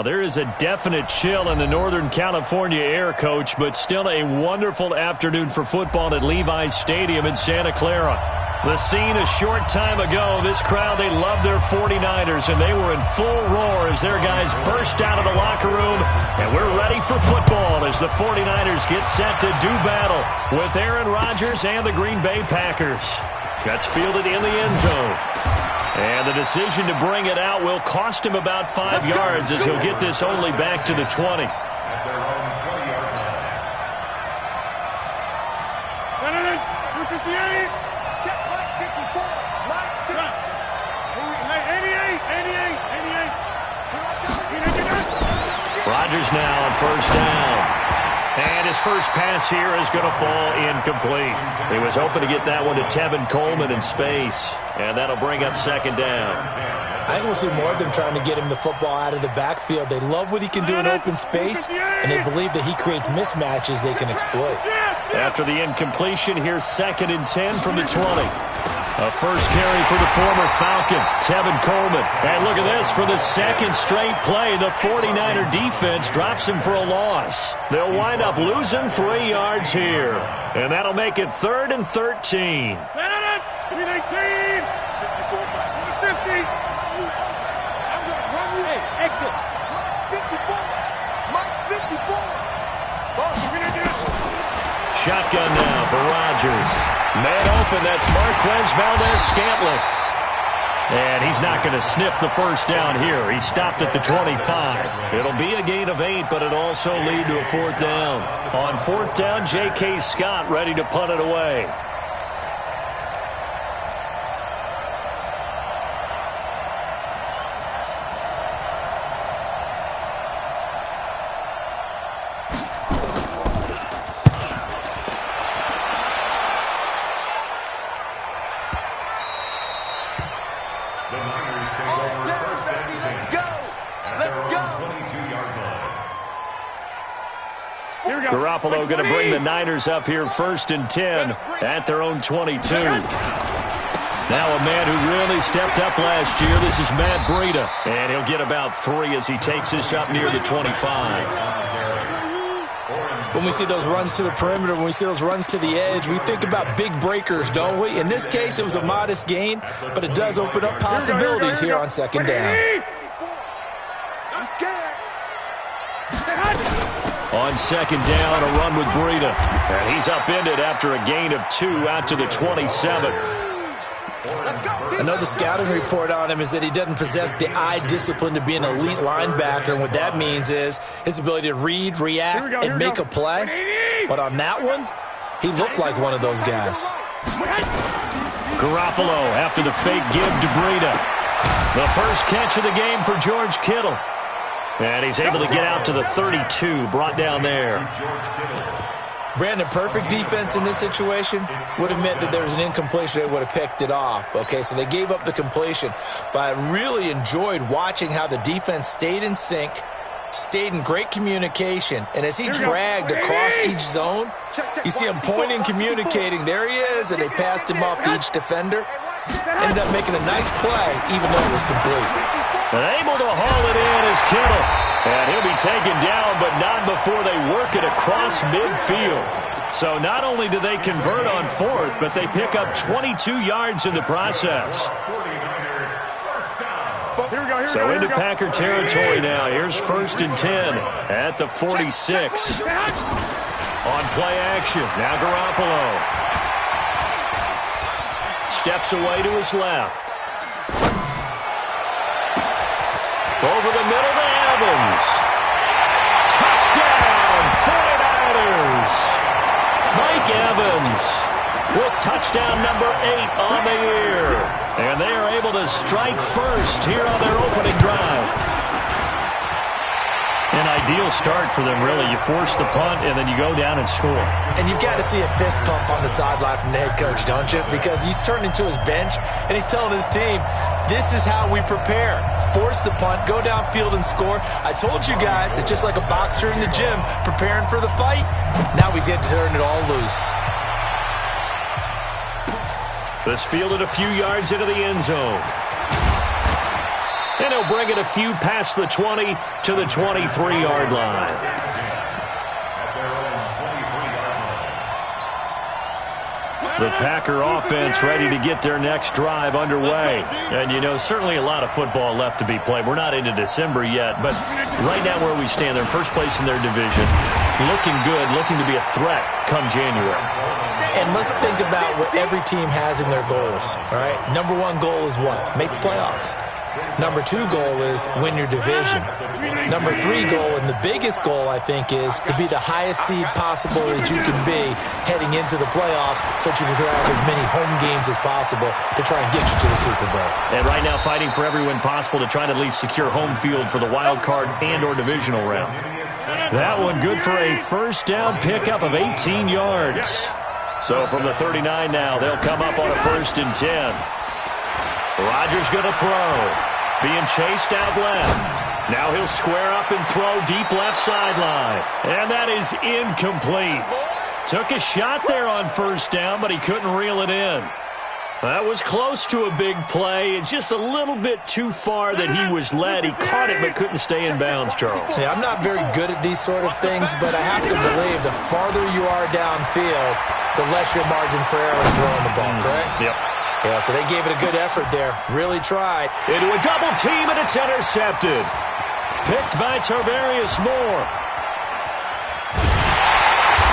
Well, there is a definite chill in the Northern California air, Coach, but still a wonderful afternoon for football at Levi's Stadium in Santa Clara. The scene a short time ago, this crowd, they love their 49ers, and they were in full roar as their guys burst out of the locker room. And we're ready for football as the 49ers get set to do battle with Aaron Rodgers and the Green Bay Packers. That's fielded in the end zone. And the decision to bring it out will cost him about 5 yards as he'll get this only back to the 20. Rodgers now on first down. And his first pass here is going to fall incomplete. He was hoping to get that one to Tevin Coleman in space. And that'll bring up second down. I think we'll see more of them trying to get him the football out of the backfield. They love what he can do in open space, and they believe that he creates mismatches they can exploit. After the incompletion, here's 2nd and 10 from the 20. A first carry for the former Falcon, Tevin Coleman. And look at this, for the second straight play, the 49er defense drops him for a loss. They'll wind up losing 3 yards here. And that'll make it 3rd and 13. Shotgun now for Rodgers. Man open, that's Marquez Valdez-Scantling. And he's not going to sniff the first down here. He stopped at the 25. It'll be a gain of 8, but it'll also lead to a 4th down. On 4th down, J.K. Scott ready to punt it away. Garoppolo going to bring the Niners up here 1st and 10 at their own 22. Now a man who really stepped up last year. This is Matt Breida. And he'll get about 3 as he takes this up near the 25. When we see those runs to the perimeter, when we see those runs to the edge, we think about big breakers, don't we? In this case, it was a modest gain, but it does open up possibilities here on 2nd down. On 2nd down, a run with Breida. And he's upended after a gain of 2 out to the 27. I know the scouting report on him is that he doesn't possess the eye discipline to be an elite linebacker, and what that means is his ability to read, react, and make a play. But on that one, he looked like one of those guys. Garoppolo after the fake give to Breida. The first catch of the game for George Kittle. And he's able to get out to the 32, brought down there. Brandon, perfect defense in this situation would have meant that there was an incompletion. They would have picked it off. Okay, so they gave up the completion. But I really enjoyed watching how the defense stayed in sync, stayed in great communication. And as he dragged across each zone, you see him pointing, communicating. There he is, and they passed him off to each defender. Ended up making a nice play, even though it was complete. And able to haul it in is Kittle. And he'll be taken down, but not before they work it across midfield. So not only do they convert on 4th, but they pick up 22 yards in the process. So into Packer territory now. Here's 1st and 10 at the 46. On play action, now Garoppolo. Steps away to his left. Over the middle to Evans. Touchdown, 49ers. Mike Evans with touchdown number 8 on the year. And they are able to strike first here on their opening drive. An ideal start for them, really. You force the punt, and then you go down and score. And you've got to see a fist pump on the sideline from the head coach, don't you? Because he's turned into his bench, and he's telling his team, this is how we prepare. Force the punt, go downfield and score. I told you guys, it's just like a boxer in the gym preparing for the fight. Now we get to turn it all loose. This fielded a few yards into the end zone. And he'll bring it a few past the 20 to the 23-yard line. The Packer offense ready to get their next drive underway. And, you know, certainly a lot of football left to be played. We're not into December yet, but right now where we stand, they're in first place in their division. Looking good, looking to be a threat come January. And let's think about what every team has in their goals, all right? Number one goal is what? Make the playoffs. Number two goal is win your division. Number three goal, and the biggest goal, I think, is to be the highest seed possible that you can be heading into the playoffs so that you can have as many home games as possible to try and get you to the Super Bowl. And right now fighting for every win possible to try to at least secure home field for the wild card and or divisional round. That one good for a first down pickup of 18 yards. So from the 39 now, they'll come up on a 1st and 10. Rodgers going to throw. Being chased out left. Now he'll square up and throw deep left sideline. And that is incomplete. Took a shot there on 1st down, but he couldn't reel it in. That was close to a big play. Just a little bit too far that he was led. He caught it but couldn't stay in bounds, Charles. Yeah, I'm not very good at these sort of things, but I have to believe the farther you are downfield, the less your margin for error in throwing the ball, correct? Yep. Yeah, so they gave it a good effort there. Really tried. Into a double team, and it's intercepted. Picked by Tarvarius Moore.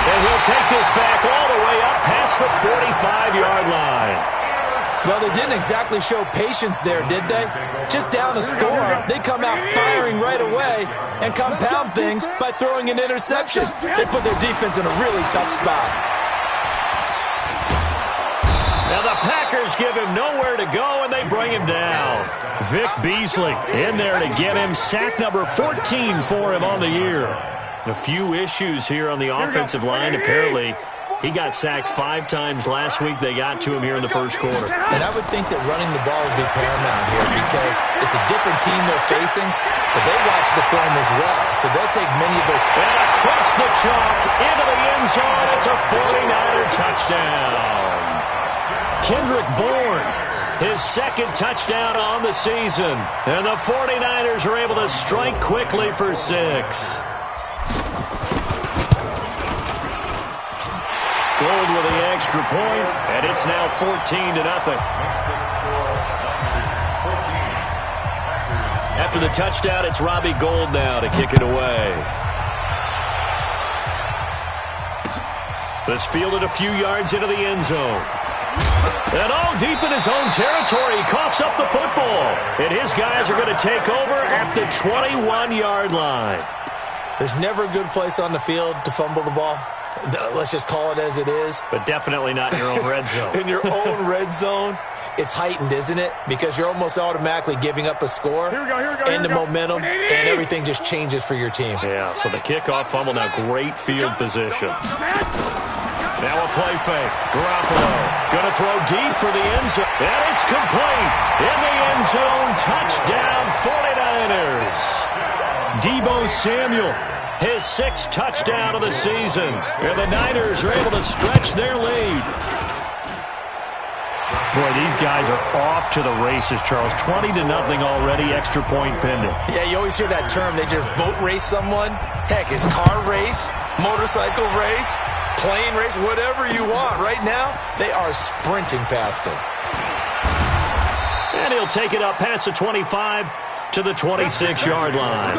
And he'll take this back all the way up past the 45-yard line. Well, they didn't exactly show patience there, did they? Just down a score, they come out firing right away and compound things by throwing an interception. They put their defense in a really tough spot. Now the Packers give him nowhere to go, and they bring him down. Vic Beasley in there to get him sack number 14 for him on the year. A few issues here on the offensive line. Apparently, he got sacked 5 times last week. They got to him here in the first quarter. And I would think that running the ball would be paramount here because it's a different team they're facing, but they watch the film as well. So they'll take many of those. And across the chalk into the end zone. It's a 49er touchdown. Kendrick Bourne, his 2nd touchdown on the season. And the 49ers are able to strike quickly for 6. Gold with the extra point, and it's now 14-0. After the touchdown, it's Robbie Gould now to kick it away. This fielded a few yards into the end zone. And all deep in his own territory, he coughs up the football. And his guys are going to take over at the 21-yard line. There's never a good place on the field to fumble the ball. Let's just call it as it is. But definitely not in your own red zone. In your own red zone, it's heightened, isn't it? Because you're almost automatically giving up a score and the momentum, and everything just changes for your team. Yeah, so the kickoff fumble, now great field position. Now a play fake. Garoppolo going to throw deep for the end zone. And it's complete. In the end zone, touchdown 49ers. Deebo Samuel, his 6th touchdown of the season. And the Niners are able to stretch their lead. Boy, these guys are off to the races, Charles. 20-0 already, extra point pending. Yeah, you always hear that term. They just boat race someone. Heck, it's car race, motorcycle race, plane race, whatever you want. Right now, they are sprinting past him. And he'll take it up past the 25 to the 26-yard line.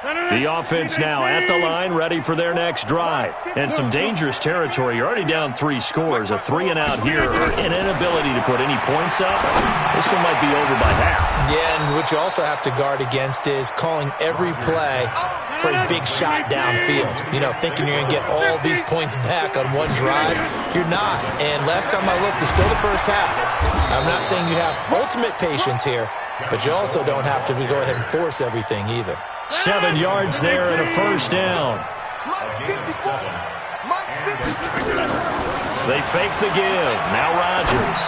The offense now at the line, ready for their next drive. And some dangerous territory. You're already down 3 scores. A 3-and-out here, or an inability to put any points up. This one might be over by half. Yeah, and what you also have to guard against is calling every play for a big shot downfield. You know, thinking you're going to get all these points back on one drive. You're not. And last time I looked, it's still the first half. I'm not saying you have ultimate patience here, but you also don't have to go ahead and force everything either. 7 yards there and a first down. They fake the give. Now Rodgers.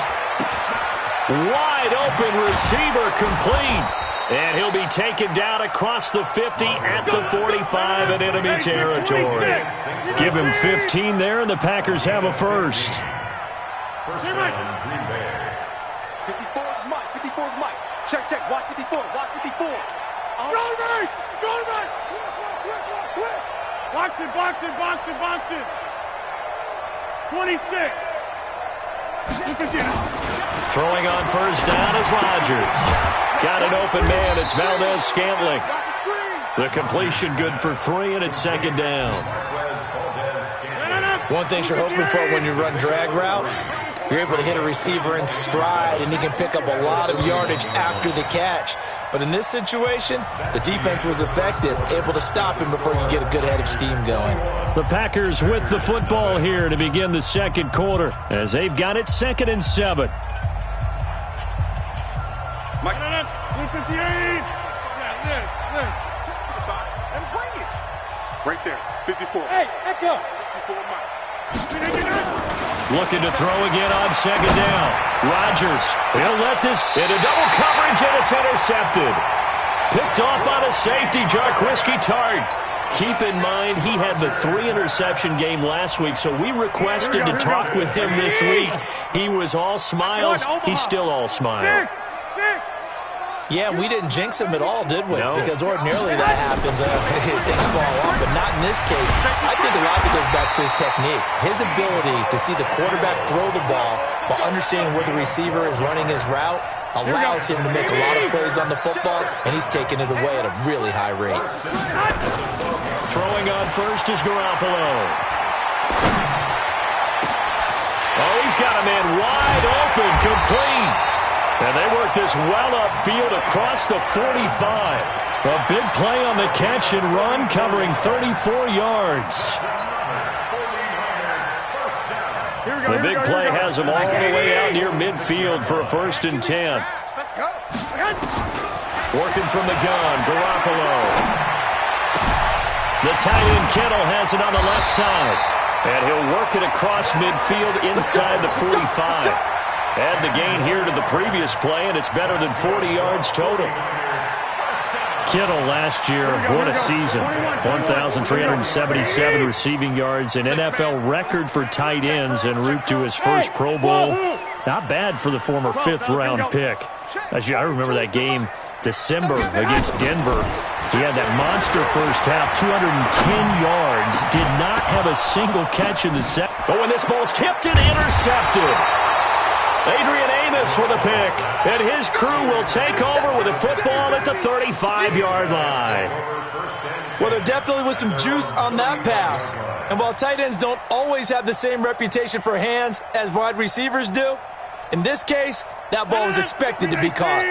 Wide open receiver complete. And he'll be taken down across the 50 at the 45 in enemy territory. Give him 15 there, and the Packers have a first. First down, Green Bay. 54 is Mike. 54 is Mike. Check, check. Watch 54. Watch 54. Johnny! Johnny! Switch! Box it, box it, box it, box it. 26. Throwing on first down is Rodgers. Got an open man. It's Valdez-Scantling. The completion good for 3, and it's second down. One thing you're hoping for when you run drag routes, you're able to hit a receiver in stride, and he can pick up a lot of yardage after the catch. But in this situation, the defense was effective, able to stop him before you get a good head of steam going. The Packers with the football here to begin the second quarter, as they've got it 2nd and 7. Mike, 258. Yeah, this. And bring it. Right there, 54. Hey, Echo. 54, Mike. Looking to throw again on second down. Rodgers, he'll let this into double coverage, and it's intercepted. Picked off by the safety, Jarquiski Tart. Keep in mind, he had the 3-interception game last week, so we requested to talk with him this week. He was all smiles. He's still all smile. Yeah, we didn't jinx him at all, did we? No. Because ordinarily that happens. Things fall off, but not in this case. I think a lot of it goes back to his technique. His ability to see the quarterback throw the ball while understanding where the receiver is running his route allows him to make a lot of plays on the football, and he's taking it away at a really high rate. Throwing on first is Garoppolo. Oh, he's got a man wide open, complete. And they work this well upfield across the 45. A big play on the catch and run, covering 34 yards. The big play has him all the way out near midfield for a 1st and 10. Working from the gun, Garoppolo. The tight end Kittle has it on the left side. And he'll work it across midfield inside the 45. Add the gain here to the previous play, and it's better than 40 yards total. Kittle last year, what a season. 1,377 receiving yards, an NFL record for tight ends en route to his first Pro Bowl. Not bad for the former 5th-round pick. I remember that game, December, against Denver. He had that monster first half, 210 yards, did not have a single catch in the second. But when this ball's tipped and intercepted, Adrian Amos with a pick, and his crew will take over with a football at the 35-yard line. Well, there definitely was some juice on that pass. And while tight ends don't always have the same reputation for hands as wide receivers do, in this case, that ball was expected to be caught.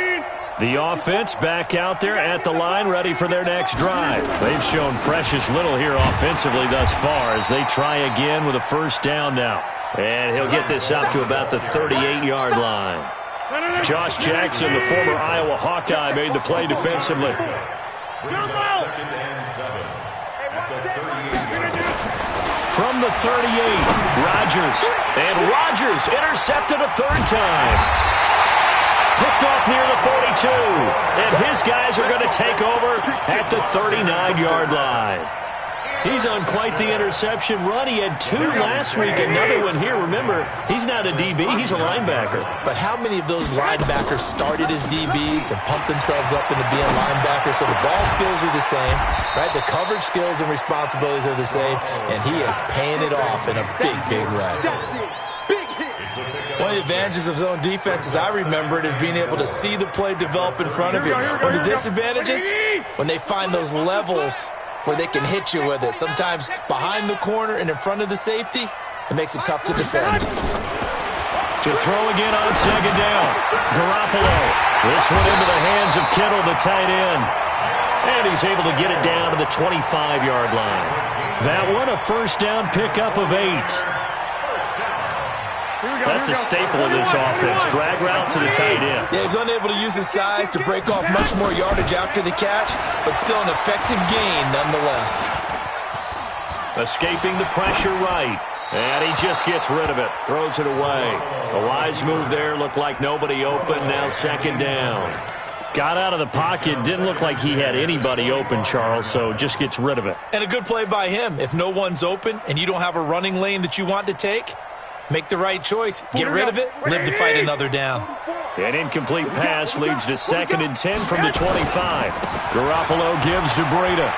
The offense back out there at the line, ready for their next drive. They've shown precious little here offensively thus far as they try again with a first down now. And he'll get this up to about the 38-yard line. Josh Jackson, the former Iowa Hawkeye, made the play defensively. From the 38, Rodgers. And Rodgers intercepted a 3rd time. Picked off near the 42. And his guys are going to take over at the 39-yard line. He's on quite the interception run. He had 2 last week, another one here. Remember, he's not a DB, he's a linebacker. But how many of those linebackers started as DBs and pumped themselves up into being linebackers? So the ball skills are the same, right? The coverage skills and responsibilities are the same, and he is paying it off in a big, big way. One of the advantages of zone defense, as I remember it, is being able to see the play develop in front of you. One of the disadvantages, when they find those levels where they can hit you with it. Sometimes behind the corner and in front of the safety, it makes it tough to defend. To throw again on second down, Garoppolo. This one into the hands of Kittle, the tight end. And he's able to get it down to the 25-yard line. That one, a first down pickup of 8. That's a staple of this offense. Drag route to the tight end. Yeah, he's unable to use his size to break off much more yardage after the catch, but still an effective gain nonetheless. Escaping the pressure right. And he just gets rid of it. Throws it away. A wise move there. Looked like nobody open. Now second down. Got out of the pocket. Didn't look like he had anybody open, Charles, so just gets rid of it. And a good play by him. If no one's open and you don't have a running lane that you want to take, make the right choice. Get rid of it. Live to fight another down. An incomplete pass leads to 2nd and 10 from the 25. Garoppolo gives to Breida.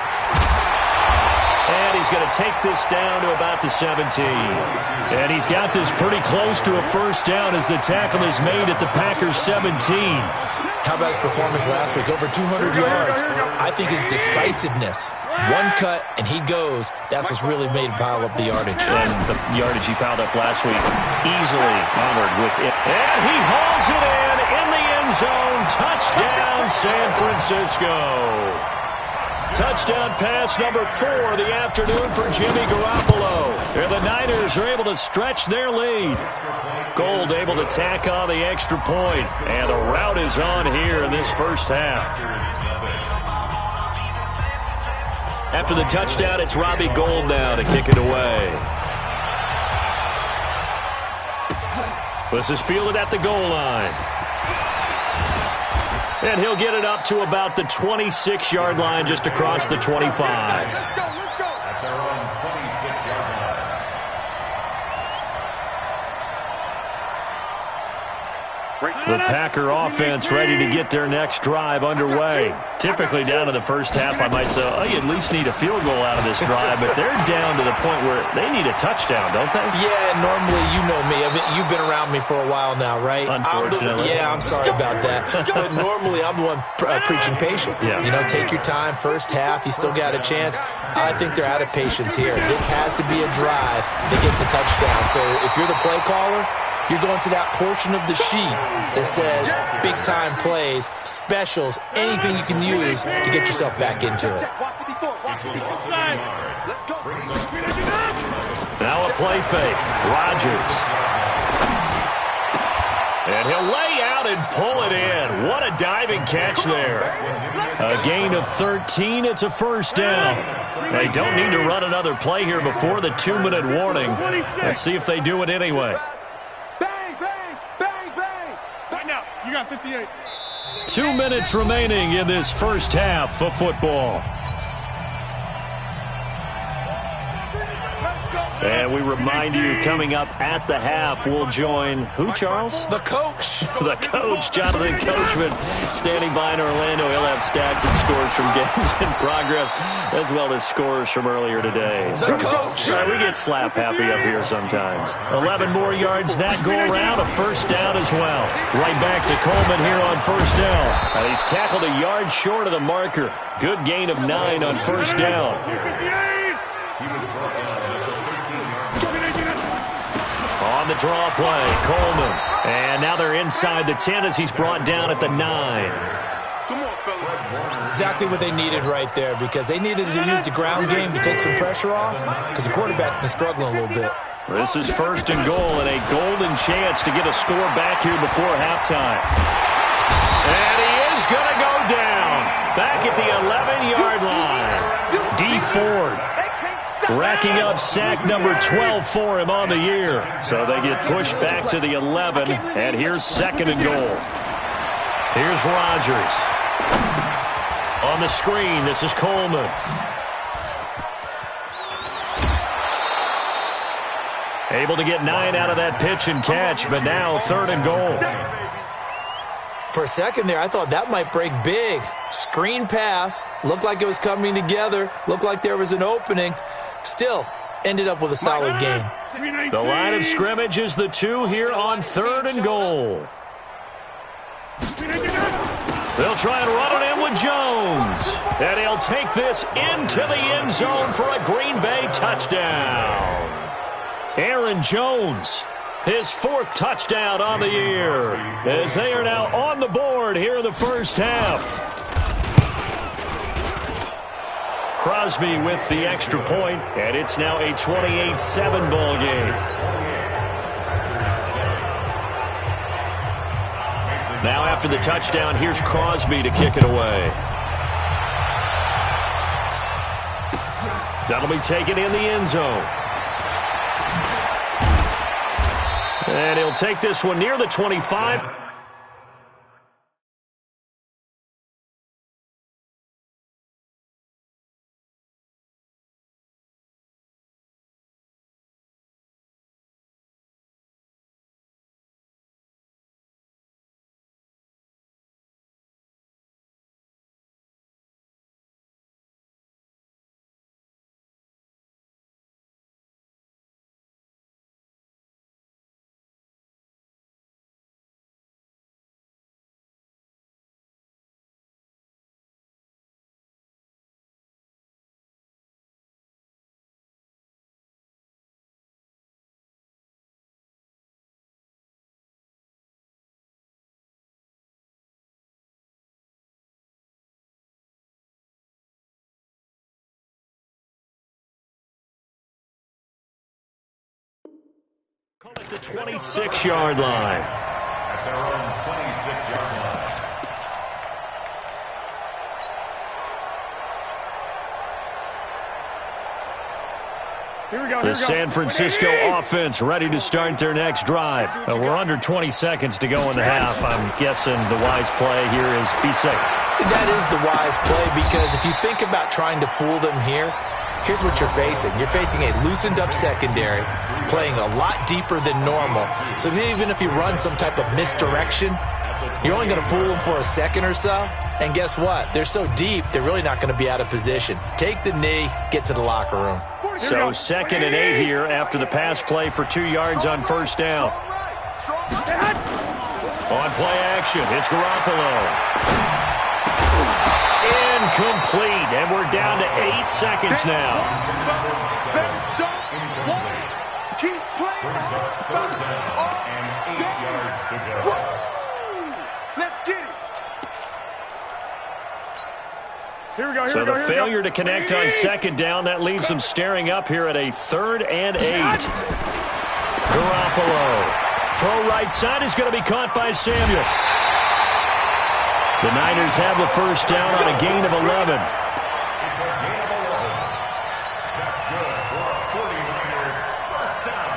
And he's going to take this down to about the 17. And he's got this pretty close to a first down as the tackle is made at the Packers' 17. How about his performance last week? Over 200 yards. I think his decisiveness. One cut, and he goes. That's what's really made him pile up the yardage. And the yardage he piled up last week, easily honored with it. And he hauls it in the end zone. Touchdown, San Francisco. Touchdown pass number 4 of the afternoon for Jimmy Garoppolo. And the Niners are able to stretch their lead. Gold able to tack on the extra point. And the route is on here in this first half. After the touchdown, it's Robbie Gould now to kick it away. This is fielded at the goal line. And he'll get it up to about the 26-yard line, just across the 25. Let's go, let's go. At their own 26-yard line. The Packer offense ready to get their next drive underway. Typically down to the first half, I might say, oh, you at least need a field goal out of this drive, but they're down to the point where they need a touchdown, don't they? Yeah, normally, you know me. I mean, you've been around me for a while now, right? Unfortunately. I'm sorry about that. But normally, I'm the one preaching patience. Yeah. You know, take your time. First half, you still got a chance. I think they're out of patience here. This has to be a drive that gets a touchdown. So if you're the play caller, you're going to that portion of the sheet that says big-time plays, specials, anything you can use to get yourself back into it. Now a play fake. Rodgers. And he'll lay out and pull it in. What a diving catch there. A gain of 13. It's a first down. They don't need to run another play here before the 2-minute warning. Let's see if they do it anyway. You got 58. 2 minutes remaining in this first half of football. And we remind you, coming up at the half, we'll join who, Charles? The coach. The coach, Jonathan Coachman, standing by in Orlando. He'll have stats and scores from games in progress, as well as scores from earlier today. The coach. We get slap happy up here sometimes. 11 more yards that go around, a first down as well. Right back to Coleman here on first down. And he's tackled a yard short of the marker. Good gain of 9 on first down. On the draw play, Coleman. And now they're inside the 10 as he's brought down at the 9. Exactly what they needed right there, because they needed to use the ground game to take some pressure off, because the quarterback's been struggling a little bit. This is first and goal, and a golden chance to get a score back here before halftime. And he is going to go down back at the 11-yard line. D. Ford racking up sack number 12 for him on the year. So they get pushed back to the 11, and here's second and goal. Here's Rodgers. On the screen, this is Coleman. Able to get 9 out of that pitch and catch, but now third and goal. For a second there, I thought that might break big. Screen pass. Looked like it was coming together. Looked like there was an opening. Still, ended up with a solid game. The line of scrimmage is the 2 here on third and goal. They'll try and run it in with Jones. And he'll take this into the end zone for a Green Bay touchdown. Aaron Jones, his 4th touchdown on the year, as they are now on the board here in the first half. Crosby with the extra point, and it's now a 28-7 ball game. Now after the touchdown, here's Crosby to kick it away. That'll be taken in the end zone. And he'll take this one near the 25. Call it the 26-yard line. At their own 26-yard line. Here we go. The San Francisco offense ready to start their next drive. We're under 20 seconds to go in the half. I'm guessing the wise play here is be safe. That is the wise play, because if you think about trying to fool them here, here's what you're facing. You're facing a loosened-up secondary, playing a lot deeper than normal. So even if you run some type of misdirection, you're only going to fool them for a second or so. And guess what? They're so deep, they're really not going to be out of position. Take the knee, get to the locker room. So 2nd and 8 here after the pass play for 2 yards on first down. On play action, it's Garoppolo. Incomplete, and we're down to 8 seconds now. Keep playing. And 8 yards to go. Let's get it. So the failure to connect on 2nd down, that leaves them staring up here at a 3rd and 8. Garoppolo. Throw right side is going to be caught by Samuel. The Niners have the first down on a gain of 11. It's a gain of 11. That's good for a 49er first down.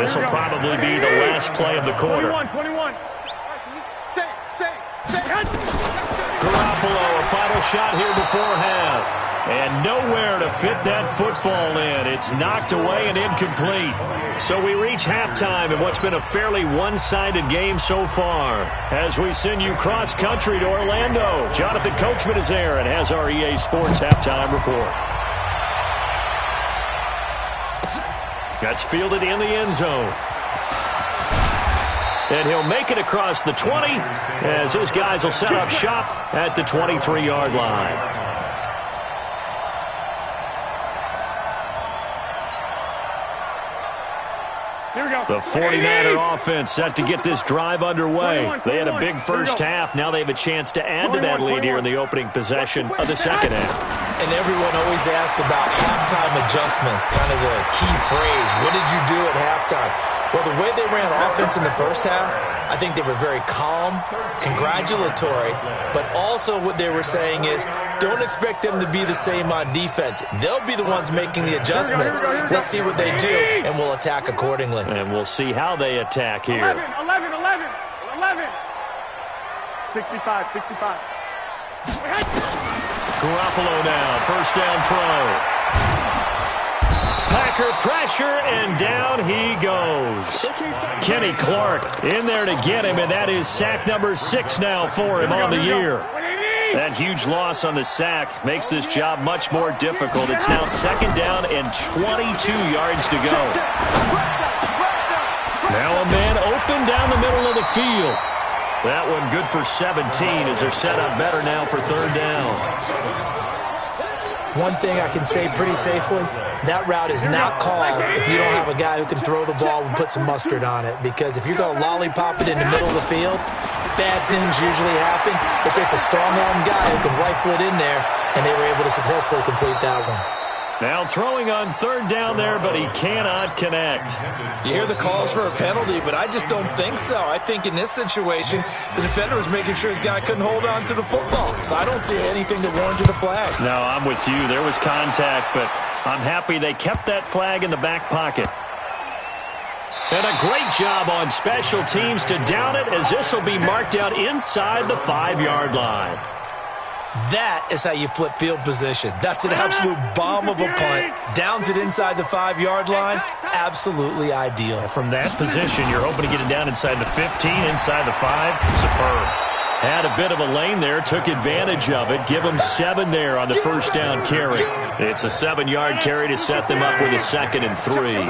This will probably be the last play of the quarter. 21. Say. Garoppolo, a final shot here before half. And nowhere to fit that football in. It's knocked away and incomplete. So we reach halftime in what's been a fairly one-sided game so far. As we send you cross-country to Orlando, Jonathan Coachman is there and has our EA Sports halftime report. That's fielded in the end zone. And he'll make it across the 20 as his guys will set up shop at the 23-yard line. The 49er offense set to get this drive underway. They had a big first half. Now they have a chance to add to that lead here in the opening possession of the second half. And everyone always asks about halftime adjustments, kind of the key phrase. What did you do at halftime? Well, the way they ran offense in the first half, I think they were very calm, congratulatory, but also what they were saying is don't expect them to be the same on defense. They'll be the ones making the adjustments. Let's see what they do, and we'll attack accordingly. And we'll see how they attack here. 11. 65. Garoppolo now, first down throw. Packer pressure, and down he goes. Kenny Clark in there to get him, and that is sack number 6 now for him on the year. That huge loss on the sack makes this job much more difficult. It's now 2nd down and 22 yards to go. Now a man open down the middle of the field. That one good for 17 as they're set up better now for 3rd down. One thing I can say pretty safely, that route is not called if you don't have a guy who can throw the ball and put some mustard on it. Because if you're going to lollipop it in the middle of the field, bad things usually happen. It takes a strong-arm guy who can rifle it in there, and they were able to successfully complete that one. Now throwing on 3rd down there, but he cannot connect. You hear the calls for a penalty, but I just don't think so. I think in this situation, the defender was making sure his guy couldn't hold on to the football. So I don't see anything that warranted a flag. No, I'm with you. There was contact, but I'm happy they kept that flag in the back pocket. And a great job on special teams to down it, as this will be marked out inside the 5-yard line. That is how you flip field position. That's an absolute bomb of a punt. Downs it inside the 5-yard line. Absolutely ideal. From that position, you're hoping to get it down inside the 15, inside the 5. Superb. Had a bit of a lane there, took advantage of it. Give them 7 there on the first down carry. It's a 7-yard carry to set them up with a 2nd and 3.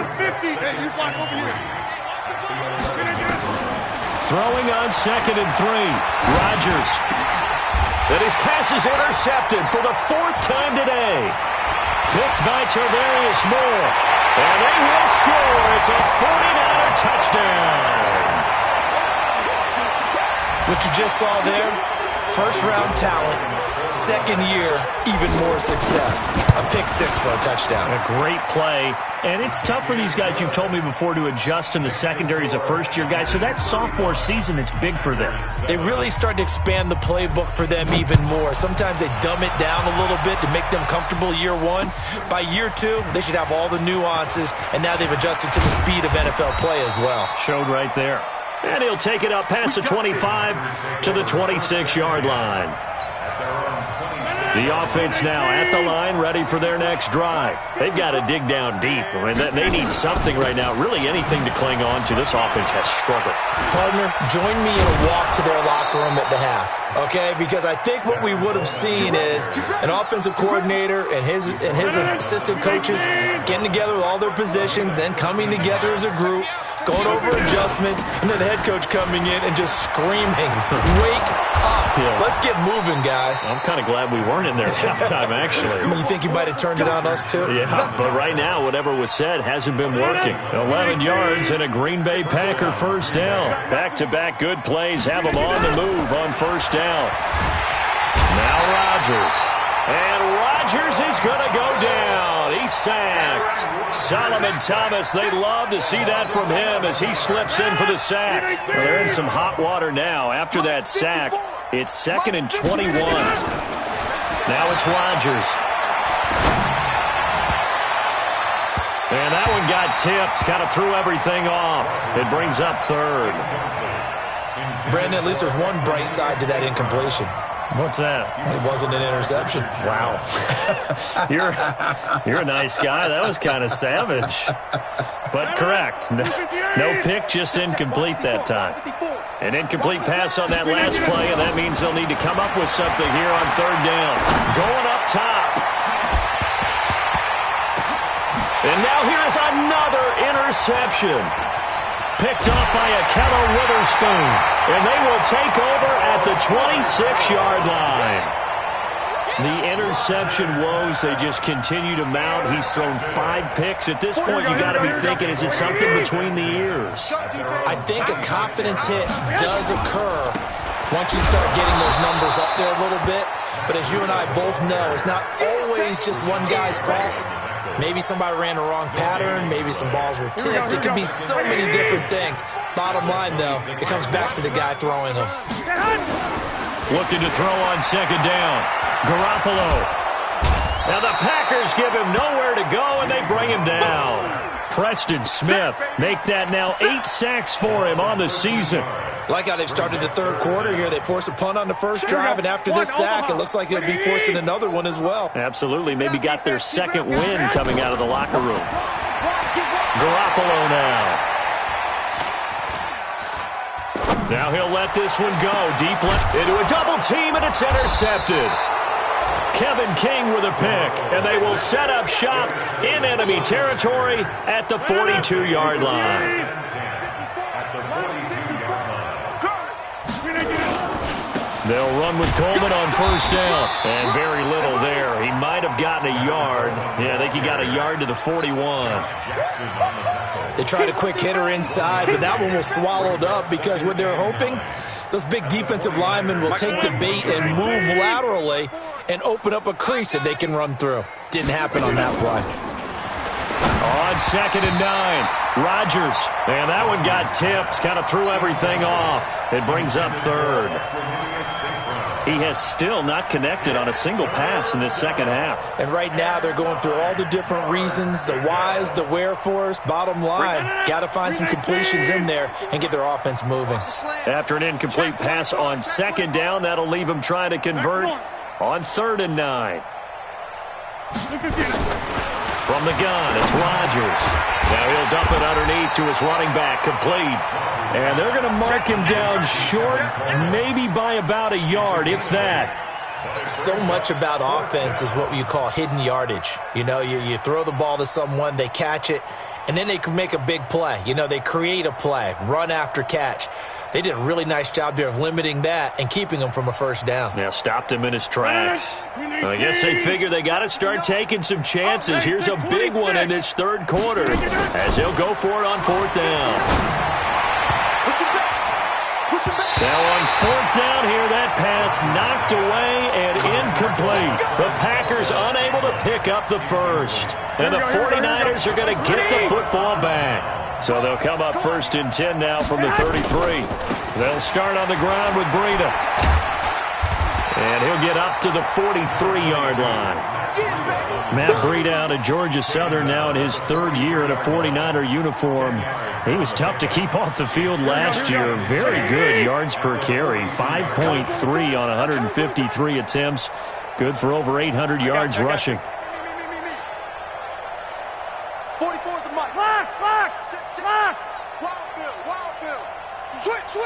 Throwing on 2nd and 3. Rodgers. And his pass is intercepted for the 4th time today. Picked by Tarvarius Moore. And they will score. It's a 49er touchdown. What you just saw there, First-round talent, second year, even more success. A pick six for a touchdown. A great play. And it's tough for these guys, you've told me before, to adjust in the secondary as a first-year guy. So that sophomore season is big for them. They really start to expand the playbook for them even more. Sometimes they dumb it down a little bit to make them comfortable year one. By year two, they should have all the nuances, and now they've adjusted to the speed of NFL play as well. Showed right there. And he'll take it up past the 25 to the 26-yard line. The offense now at the line, ready for their next drive. They've got to dig down deep. I mean, they need something right now, really anything to cling on to. This offense has struggled. Partner, join me in a walk to their locker room at the half, okay? Because I think what we would have seen is an offensive coordinator and his assistant coaches getting together with all their positions, then coming together as a group, going over adjustments, and then the head coach coming in and just screaming, "Wake up. Let's get moving, guys." I'm kind of glad we weren't in there at halftime, actually. You think you might have turned it on us, too? Yeah, but right now, whatever was said hasn't been working. 11 yards and a Green Bay Packer first down. Back-to-back good plays have them on the move on first down. Now Rodgers. And Rodgers is going to go down. He's sacked. Solomon Thomas, they'd love to see that from him as he slips in for the sack. Well, they're in some hot water now after that sack. It's 2nd and 21. Now it's Rodgers. And that one got tipped. Kind of threw everything off. It brings up 3rd. Brandon, at least there's one bright side to that incompletion. What's that? It wasn't an interception. Wow. You're a nice guy. That was kind of savage. But correct. No pick, just incomplete that time. An incomplete pass on that last play, and that means they'll need to come up with something here on 3rd down. Going up top. And now here is another interception. Picked off by Akello Witherspoon. And they will take over at the 26-yard line. The interception woes, they just continue to mount. He's thrown 5 picks. At this point, you got to be thinking, is it something between the ears? I think a confidence hit does occur once you start getting those numbers up there a little bit. But as you and I both know, it's not always just one guy's fault. Maybe somebody ran the wrong pattern. Maybe some balls were tipped. It could be so many different things. Bottom line, though, it comes back to the guy throwing them. Looking to throw on 2nd down. Garoppolo. Now the Packers give him nowhere to go, and they bring him down. Preston Smith make that now 8 sacks for him on the season. Like how they've started the 3rd quarter here. They force a punt on the first drive, and after this sack, it looks like they'll be forcing another one as well. Absolutely. Maybe got their 2nd win coming out of the locker room. Garoppolo now. Now he'll let this one go. Deep left into a double team, and it's intercepted. Kevin King with a pick, and they will set up shop in enemy territory at the 42-yard line. They'll run with Coleman on first down. And very little there. He might have gotten a yard. Yeah, I think he got a yard to the 41. They tried a quick hitter inside, but that one was swallowed up because what they're hoping, those big defensive linemen will take the bait and move laterally and open up a crease that they can run through. Didn't happen on that play. On 2nd and 9, Rodgers. And that one got tipped, kind of threw everything off. It brings up 3rd. He has still not connected on a single pass in this second half. And right now they're going through all the different reasons, the whys, the wherefores. Bottom line, got to find some completions in there and get their offense moving. After an incomplete pass on 2nd down, that'll leave him trying to convert on 3rd and 9. From the gun, it's Rodgers. Now he'll dump it underneath to his running back, complete. And they're going to mark him down short, maybe by about a yard, if that. So much about offense is what you call hidden yardage. You know, you throw the ball to someone, they catch it, and then they can make a big play. You know, they create a play, run after catch. They did a really nice job there of limiting that and keeping him from a first down. Yeah, stopped him in his tracks. I guess they figure they got to start taking some chances. Here's a big one in this 3rd quarter as he'll go for it on 4th down. Now on fourth down here, that pass knocked away and incomplete. The Packers unable to pick up the first. And the 49ers are going to get the football back. So they'll come up first and 10 now from the 33. They'll start on the ground with Breida. And he'll get up to the 43-yard line. Matt Breida out of Georgia Southern now in his third year in a 49er uniform. He was tough to keep off the field last year. Very good yards per carry. 5.3 on 153 attempts. Good for over 800 yards rushing. 44 the mic. Lock. Wild Bill. Switch.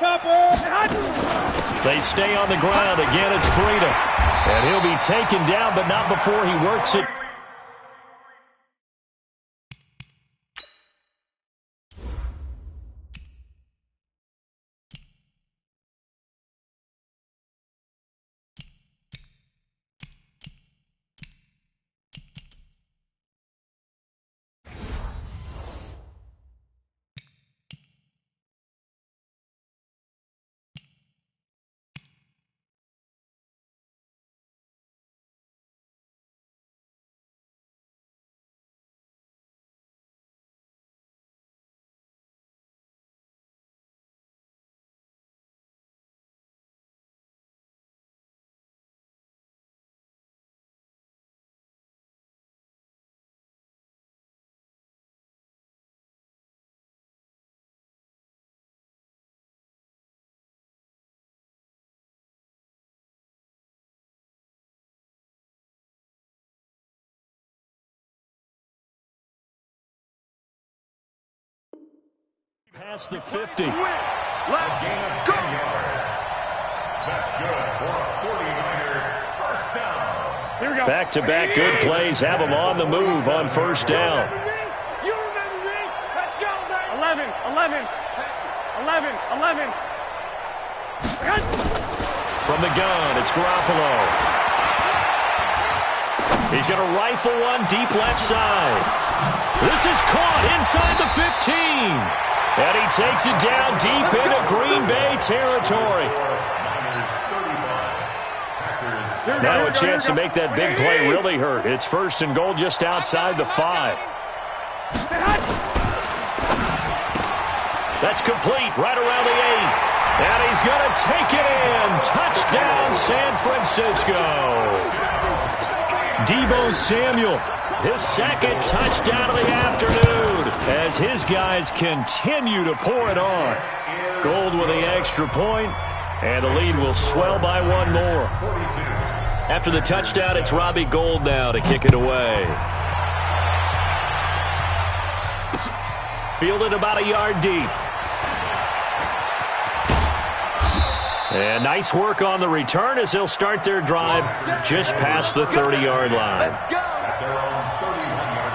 Topper. They stay on the ground. Again, it's Breida. And he'll be taken down, but not before he works it. Past the 50. Let's go. That's good for a 49er first down. Here we go. Back-to-back good plays have them on the move on first down. You remember me? Let's go, man. 11. From the gun, it's Garoppolo. He's going to rifle one deep left side. This is caught inside the 15. And he takes it down deep into Green Bay territory. Now a chance to make that big play really hurt. It's first and goal just outside the 5. That's complete right around the 8. And he's going to take it in. Touchdown, San Francisco. Deebo Samuel, his second touchdown of the afternoon as his guys continue to pour it on. Gold with the extra point, and the lead will swell by one more. After the touchdown, it's Robbie Gould now to kick it away. Fielded about a yard deep. And nice work on the return as they'll start their drive just past the 30-yard line. At their own 31-yard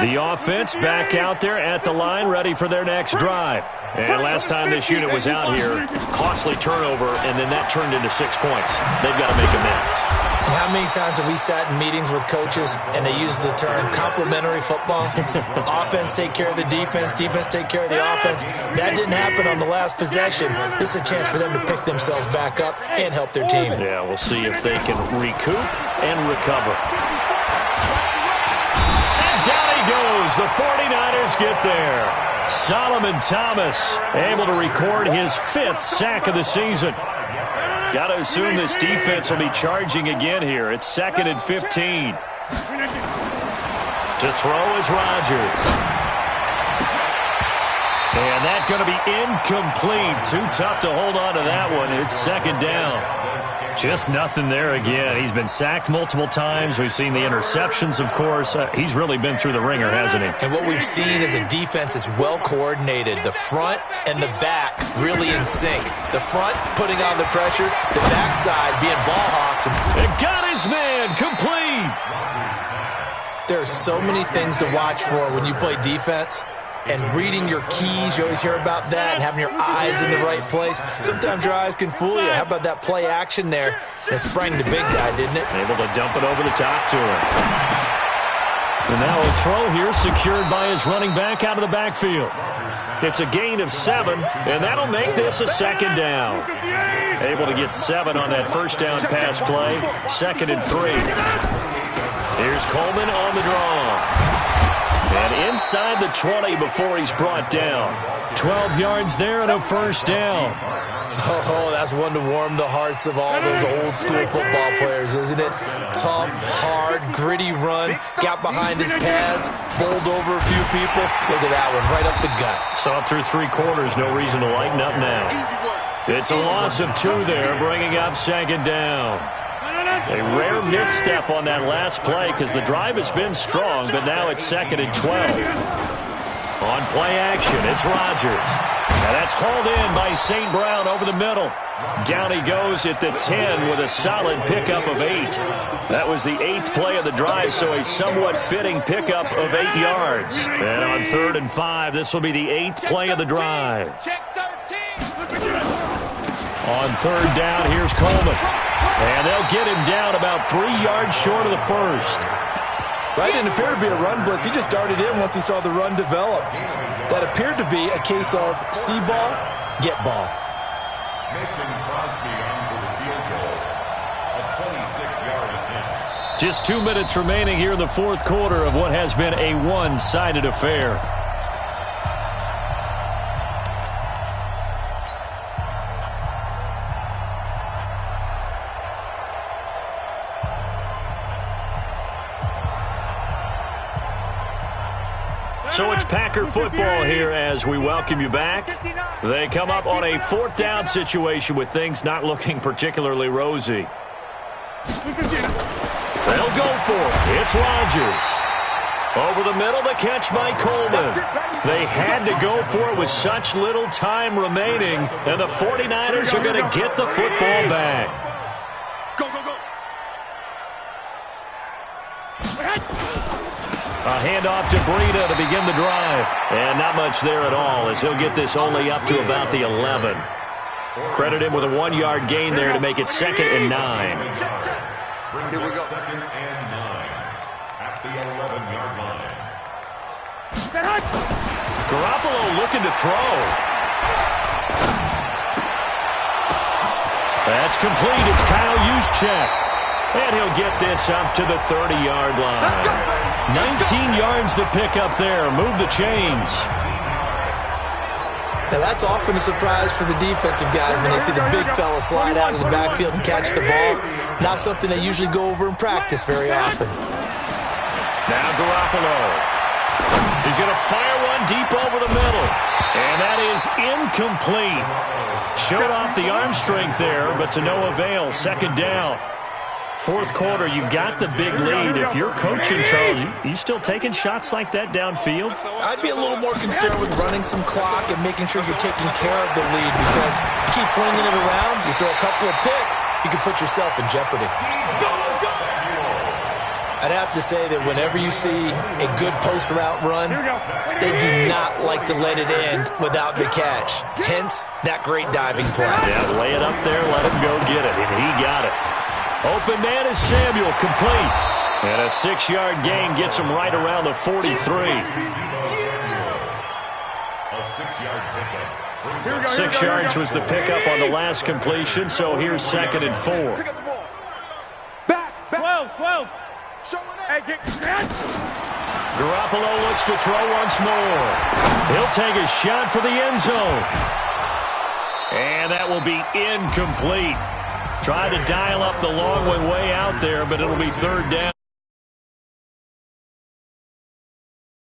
line. The offense back out there at the line, ready for their next drive. And last time this unit was out here, costly turnover, and then that turned into 6 points. They've got to make amends. And how many times have we sat in meetings with coaches and they use the term complementary football? Offense take care of the defense, defense take care of the offense. That didn't happen on the last possession. This is a chance for them to pick themselves back up and help their team. Yeah, we'll see if they can recoup and recover. And down he goes. The 49ers get there. Solomon Thomas able to record his 5th sack of the season. Got to assume this defense will be charging again here. It's 2nd and 15. To throw is Rodgers. And that's going to be incomplete. Too tough to hold on to that one. It's 2nd down. Just nothing there again. He's been sacked multiple times. We've seen the interceptions, of course. He's really been through the ringer, hasn't he? And what we've seen is a defense that's well coordinated. The front and the back really in sync. The front putting on the pressure, the backside being ball hawks. And got his man complete. There are so many things to watch for when you play defense. and reading your keys. You always hear about that, and having your eyes in the right place. Sometimes your eyes can fool you. How about that play action there? And it sprang the big guy, didn't it? Able to dump it over the top to him. And now a throw here secured by his running back out of the backfield. It's a gain of 7, and that'll make this a second down. Able to get 7 on that first down pass play. 2nd and 3. Here's Coleman on the draw. And inside the 20 before he's brought down. 12 yards there and a first down. Oh, that's one to warm the hearts of all those old-school football players, isn't it? Tough, hard, gritty run. Got behind his pads, bowled over a few people. Look at that one, right up the gut. Saw through 3 quarters, no reason to lighten up now. It's a loss of 2 there, bringing up 2nd down. A rare misstep on that last play because the drive has been strong, but now it's 2nd and 12. On play action, it's Rodgers. And that's hauled in by St. Brown over the middle. Down he goes at the 10 with a solid pickup of 8. That was the 8th play of the drive, so a somewhat fitting pickup of 8 yards. And on 3rd and 5, this will be the 8th play of the drive. On 3rd down, here's Coleman. And they'll get him down about 3 yards short of the first. Right, didn't appear to be a run blitz. He just darted in once he saw the run develop. That appeared to be a case of see ball, get ball. Mason Crosby on for the field goal. A 26-yard attempt. Just 2 minutes remaining here in the 4th quarter of what has been a one-sided affair. So it's Packer football here as we welcome you back. They come up on a 4th down situation with things not looking particularly rosy. They'll go for it. It's Rodgers. Over the middle, the catch by Coleman. They had to go for it with such little time remaining, and the 49ers are going to get the football back. A handoff to Breida to begin the drive. And not much there at all as he'll get this only up to about the 11. Credit him with a 1-yard gain there to make it 2nd and 9. Here we go. 2nd and 9 at the 11-yard line. Garoppolo looking to throw. That's complete. It's Kyle Juszczyk. And he'll get this up to the 30-yard line. 19 yards to pick up there. Move the chains. Now that's often a surprise for the defensive guys when they see the big fella slide out of the backfield and catch the ball. Not something they usually go over in practice very often. Now Garoppolo. He's going to fire one deep over the middle. And that is incomplete. Showed off the arm strength there, but to no avail. 2nd down. 4th quarter, you've got the big lead. If you're coaching, Charles, you still taking shots like that downfield? I'd be a little more concerned with running some clock and making sure you're taking care of the lead because you keep flinging it around, you throw a couple of picks, you can put yourself in jeopardy. I'd have to say that whenever you see a good post route run, they do not like to let it end without the catch. Hence, that great diving play. Yeah, lay it up there, let him go get it, and he got it. Open man is Samuel, complete. And a 6-yard gain gets him right around the 43. A 6-yard pickup. 6 yards was the pickup on the last completion, so here's 2nd and 4. Back. 12. Garoppolo looks to throw once more. He'll take a shot for the end zone. And that will be incomplete. Tried to dial up the long one way out there, but it'll be 3rd down.